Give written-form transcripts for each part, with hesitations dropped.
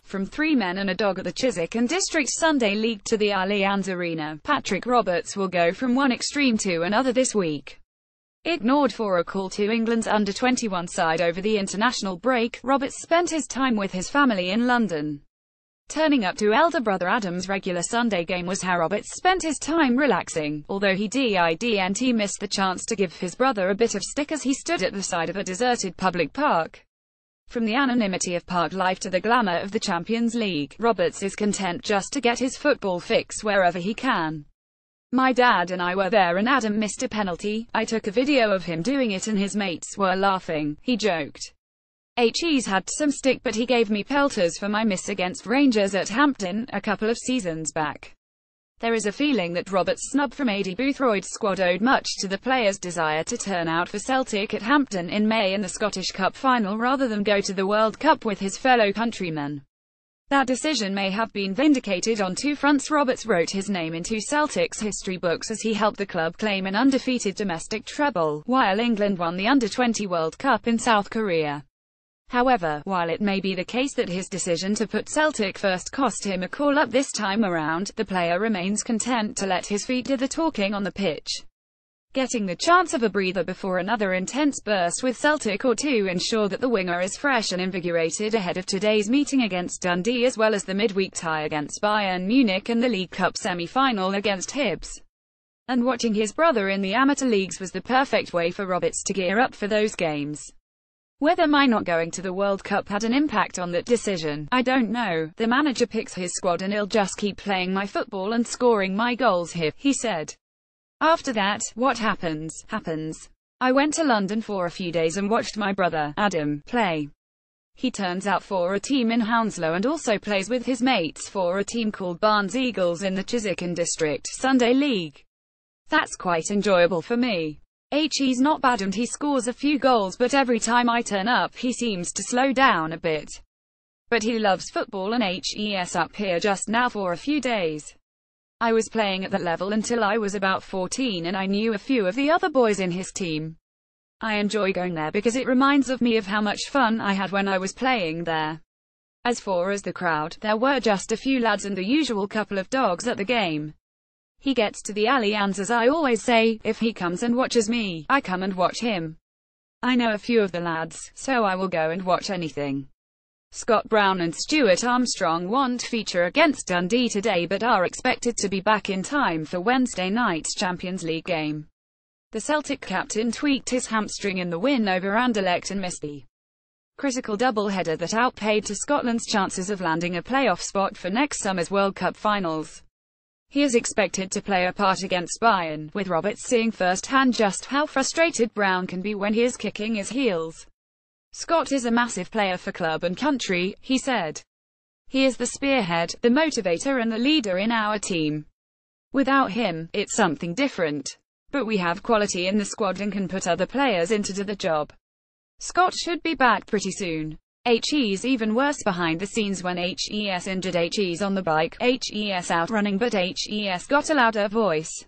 From 3 men and a dog at the Chiswick and District Sunday League to the Allianz Arena, Patrick Roberts will go from one extreme to another this week. Ignored for a call to England's under-21 side over the international break, Roberts spent his time with his family in London. Turning up to elder brother Adam's regular Sunday game was how Roberts spent his time relaxing, although he didn't miss the chance to give his brother a bit of stick as he stood at the side of a deserted public park. From the anonymity of park life to the glamour of the Champions League, Roberts is content just to get his football fix wherever he can. "My dad and I were there and Adam missed a penalty. I took a video of him doing it and his mates were laughing," he joked. He's had some stick but he gave me pelters for my miss against Rangers at Hampden, a couple of seasons back. There is a feeling that Roberts' snub from Adi Boothroyd's squad owed much to the player's desire to turn out for Celtic at Hampden in May in the Scottish Cup final rather than go to the World Cup with his fellow countrymen. That decision may have been vindicated on two fronts. Roberts wrote his name into Celtic's history books as he helped the club claim an undefeated domestic treble, while England won the Under-20 World Cup in South Korea. However, while it may be the case that his decision to put Celtic first cost him a call-up this time around, the player remains content to let his feet do the talking on the pitch. Getting the chance of a breather before another intense burst with Celtic or to ensure that the winger is fresh and invigorated ahead of today's meeting against Dundee as well as the midweek tie against Bayern Munich and the League Cup semi-final against Hibs. And watching his brother in the amateur leagues was the perfect way for Roberts to gear up for those games. Whether my not going to the World Cup had an impact on that decision, I don't know. The manager picks his squad and he'll just keep playing my football and scoring my goals here, he said. After that, what happens, happens. I went to London for a few days and watched my brother, Adam, play. He turns out for a team in Hounslow and also plays with his mates for a team called Barnes Eagles in the Chiswick and District Sunday League. That's quite enjoyable for me. He's not bad and he scores a few goals, but every time I turn up he seems to slow down a bit. But he loves football and he's up here just now for a few days. I was playing at that level until I was about 14 and I knew a few of the other boys in his team. I enjoy going there because it reminds me of how much fun I had when I was playing there. As far as the crowd, there were just a few lads and the usual couple of dogs at the game. He gets to the Allianz, as I always say. If he comes and watches me, I come and watch him. I know a few of the lads, so I will go and watch anything. Scott Brown and Stuart Armstrong won't feature against Dundee today but are expected to be back in time for Wednesday night's Champions League game. The Celtic captain tweaked his hamstring in the win over Anderlecht and missed the critical doubleheader that outplayed to Scotland's chances of landing a playoff spot for next summer's World Cup finals. He is expected to play a part against Bayern, with Roberts seeing firsthand just how frustrated Brown can be when he is kicking his heels. "Scott is a massive player for club and country," he said. "He is the spearhead, the motivator and the leader in our team. Without him, it's something different. But we have quality in the squad and can put other players into the job. Scott should be back pretty soon. He's even worse behind the scenes when he's injured. He's on the bike, he's out running, but he's got a louder voice.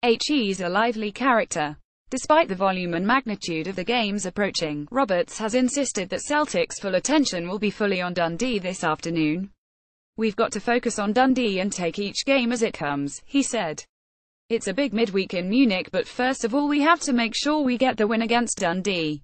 He's a lively character." Despite the volume and magnitude of the games approaching, Roberts has insisted that Celtic's full attention will be fully on Dundee this afternoon. "We've got to focus on Dundee and take each game as it comes," he said. "It's a big midweek in Munich, but first of all we have to make sure we get the win against Dundee.